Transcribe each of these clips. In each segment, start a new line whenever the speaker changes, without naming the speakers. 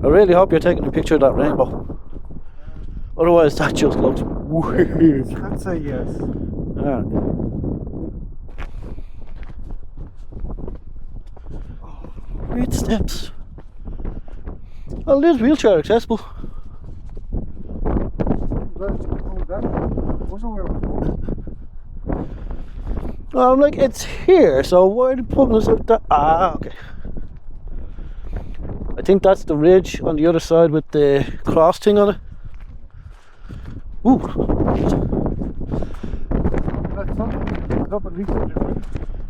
really hope you're taking a picture of that rainbow. Otherwise, that just looks weird.
I'd say yes.
Alright. Great steps. Oh, it is wheelchair accessible. Well, I'm like, it's here, so why are they putting us out there? Ah, okay. I think that's the ridge on the other side with the cross thing on it. Ooh.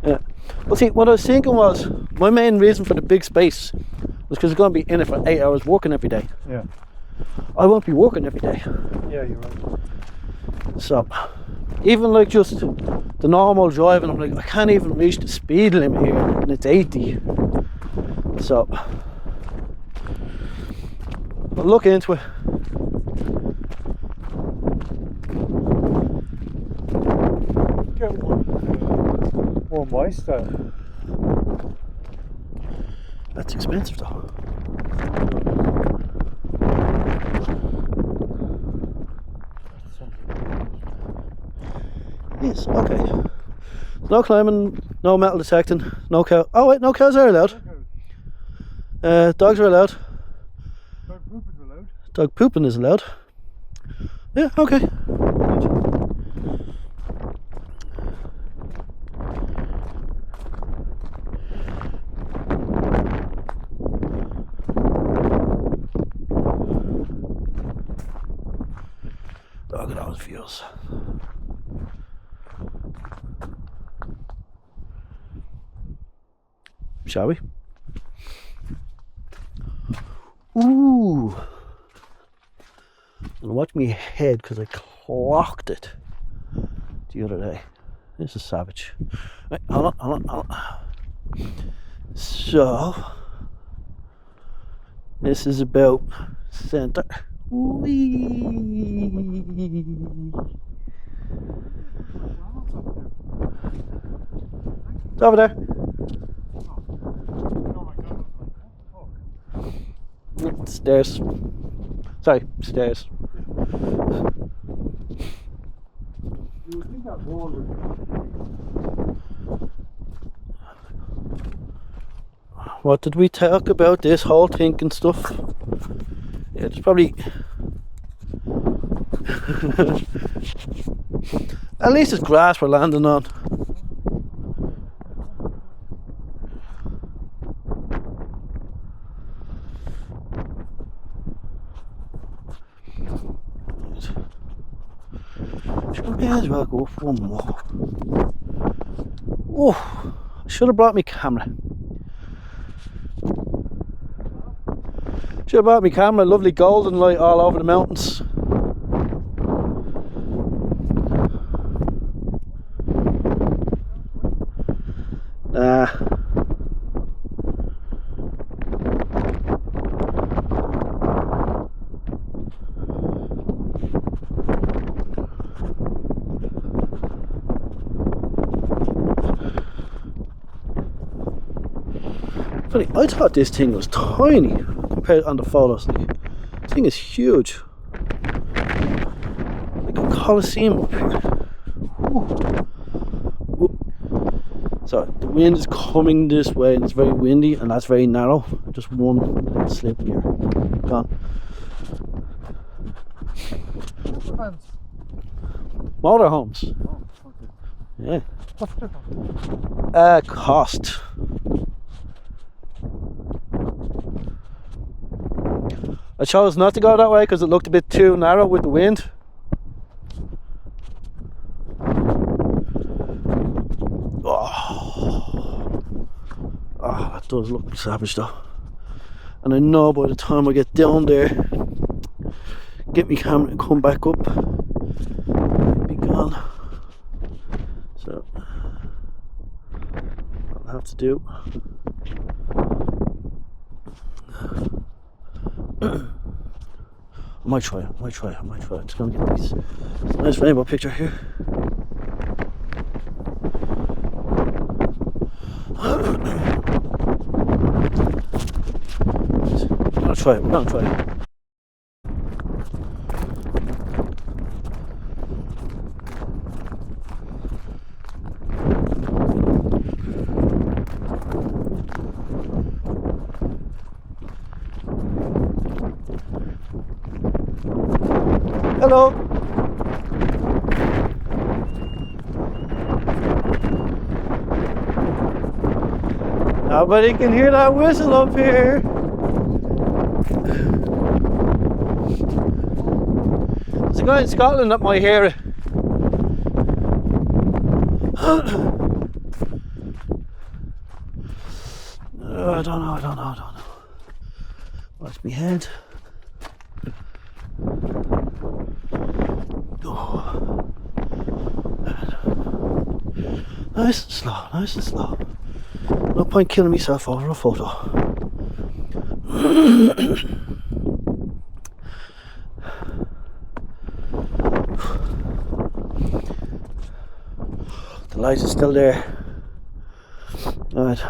Yeah. Well, see, what I was thinking was, my main reason for the big space was because I'm going to be in it for 8 hours working every day.
Yeah.
I won't be working every day.
Yeah, you're right.
So, even like just the normal driving, I'm like, I can't even reach the speed limit here, and it's 80. So, I'll look into it.
Get one more my style.
That's expensive though. Yes, okay. No climbing, no metal detecting, no cow. Oh wait, no cows are allowed. Dogs are allowed.
Dog pooping is allowed.
Dog pooping is allowed. Yeah, okay. Dog at all views. Shall we? Ooh. And watch me head because I clocked it the other day. This is savage. Right, hold on. So, this is about center. Whee! It's over there. Stairs. Sorry, stairs. What did we talk about? This whole thing and stuff? Yeah, it's probably... At least it's grass we're landing on. May as well go for one more. Oh, I should have brought my camera. Should have brought my camera. Lovely golden light all over the mountains. Funny, I thought this thing was tiny compared on the photos. Like, this thing is huge. Like a coliseum up here. Ooh. So the wind is coming this way and it's very windy and that's very narrow. Just one little slip here. Gone. Motorhomes.
Oh, okay.
Yeah.
What's the difference?
Cost. I chose not to go that way because it looked a bit too narrow with the wind. Oh, that does look savage though. And I know by the time I get down there, get my camera and come back up, it'll be gone. So, I'll have to do. I might try. I'm just gonna get this nice rainbow picture here. I'm gonna try try it. We're gonna try it. Hello. Nobody can hear that whistle up here. There's a guy in Scotland that might hear it. I don't know. Watch me head. Oh. Nice and slow. No point killing myself over a photo. The light is still there. Right.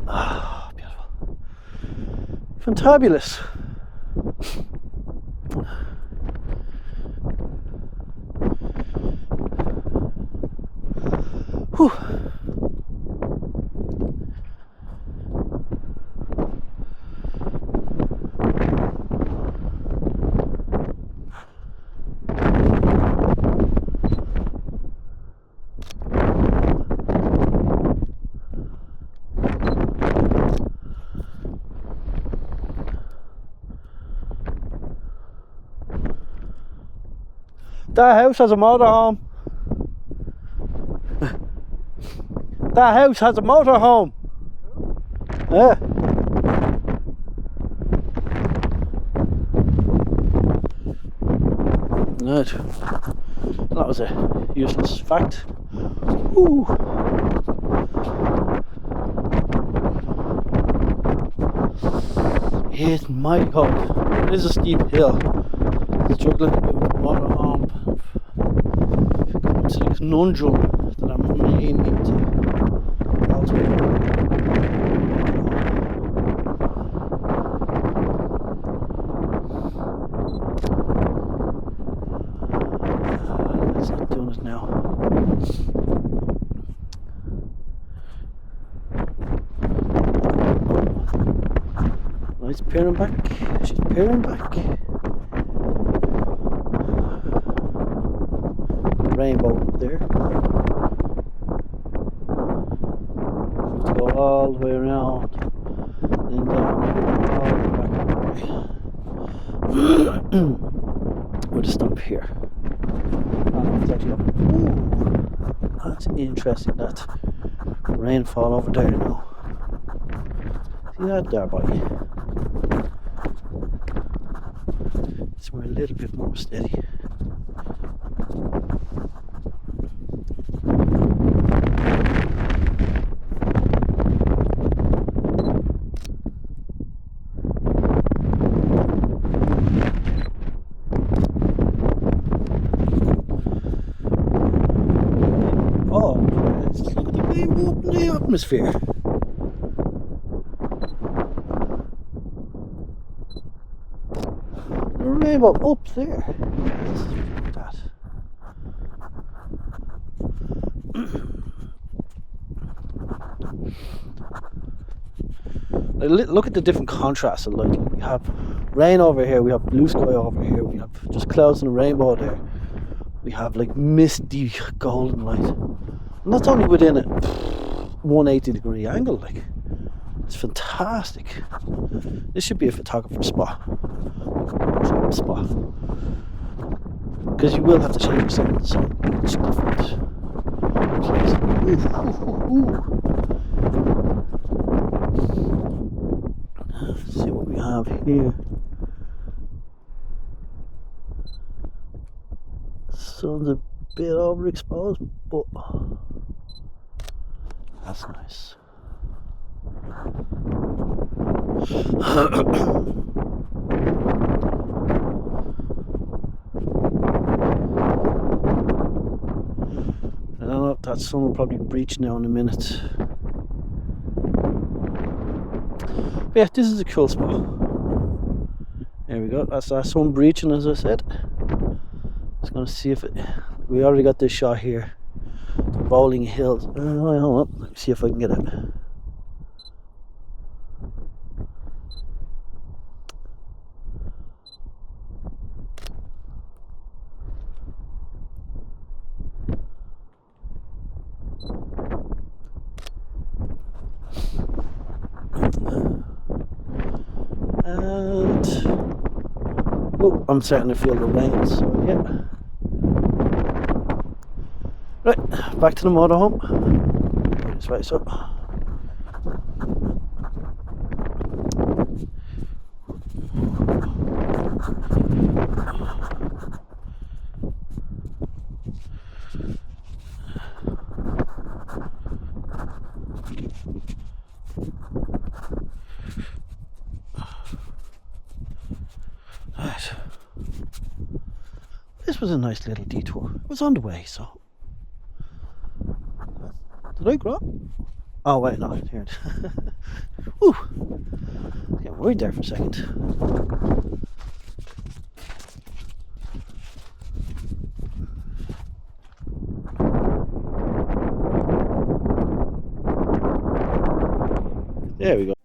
Ah, beautiful. Fantabulous. Whew. That house has a motorhome. That house has a motorhome. Yeah. Right. That was a useless fact. Ooh. It's mighty cold. It is a steep hill. Struggling a bit with the motorhome. Come to the conundrum that I'm really need to alter. It's not doing it now. Light's peering back. She's peering back. Rainbow up there. We have to go all the way around, then down, all the way back. We'll just stop here. It's actually up. Ooh, that's interesting. That rainfall over there now. See that there, buddy? It's a little bit more steady. Atmosphere. The rainbow up there. Look at that. Look at the different contrasts of light. Like we have rain over here, we have blue sky over here, we have just clouds and a rainbow there. We have like misty golden light. And that's only within it. 180-degree angle, like it's fantastic. This should be a photographer's spot, because you will have to change yourself in so much different place. Let's see what we have here. Sun's a bit overexposed, but that's nice. that sun will probably breach now in a minute. But yeah, this is a cool spot. There we go, that's that sun breaching, as I said. Just gonna see if it, we already got this shot here, the rolling hills. Hold on, let me see if I can get it. And oh, I'm starting to feel the rain, so yeah. Right, back to the motorhome. This way, so. Right. This was a nice little detour. It was on the way, so. Did I grow up? Oh wait, no, here it is. Whew. Getting worried there for a second. There we go.